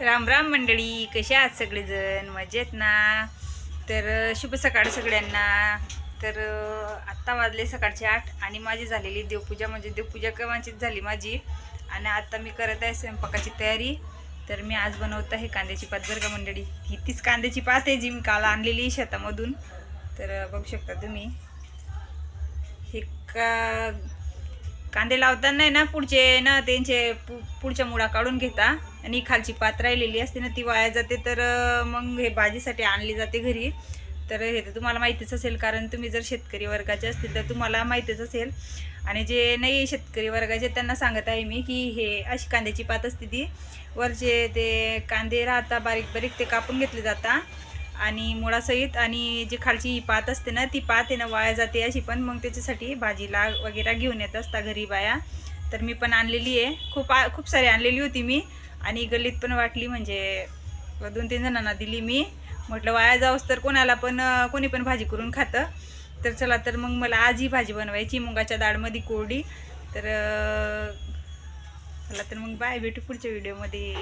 राम राम मंडळी, कसे आहात सगळेजण? मजेत ना? तर शुभ सकाळ सगळ्यांना. तर आत्ता वाजले सकाळचे 8 आणि माझी झालेली देवपूजा, म्हणजे देवपूजा केव्हाचीच झाली माझी. आणि आता मी करत आहे स्वयंपाकाची तयारी. तर मी आज बनवत आहे कांद्याची पात बरं का मंडळी. ही तीच कांद्याची पात आहे जी मी काल आणलेली शेतामधून. तर बघू शकता तुम्ही हे कांदे लावताना ना पुढचे ना त्यांचे पुढच्या मुळा काढून घेता आणि खालची पात राहिलेली असते ना ती वाया जाते. तर मग हे भाजीसाठी आणली जाते घरी. तर हे तर तुम्हाला माहितीच असेल, कारण तुम्ही जर शेतकरी वर्गाचे असतील तर तुम्हाला माहितीच असेल. आणि जे नाही शेतकरी वर्गाचे त्यांना सांगत आहे मी की हे अशी कांद्याची पात असते, ती वरचे ते कांदे राहता बारीक बारीक ते कापून घेतले जाता आणि मुळासहित, आणि जी खालची पात असते ना ती पात आहे ना वाया जाते अशी. पण मग त्याच्यासाठी भाजीला वगैरे घेऊन येत असता घरी बाया. तर मी पण आणलेली आहे, खूप सारी आणलेली होती मी आणि गल्लीत पण वाटली, म्हणजे 2-3 जणांना दिली मी. म्हटलं वाया जाऊस तर कोणाला पण कोणी पण भाजी करून खातं. तर चला, तर मग मला आज ही भाजी बनवायची मुगाच्या डाळमध्ये कोरडी. तर चला, तर मग बाय, भेटू पुढच्या व्हिडिओमध्ये.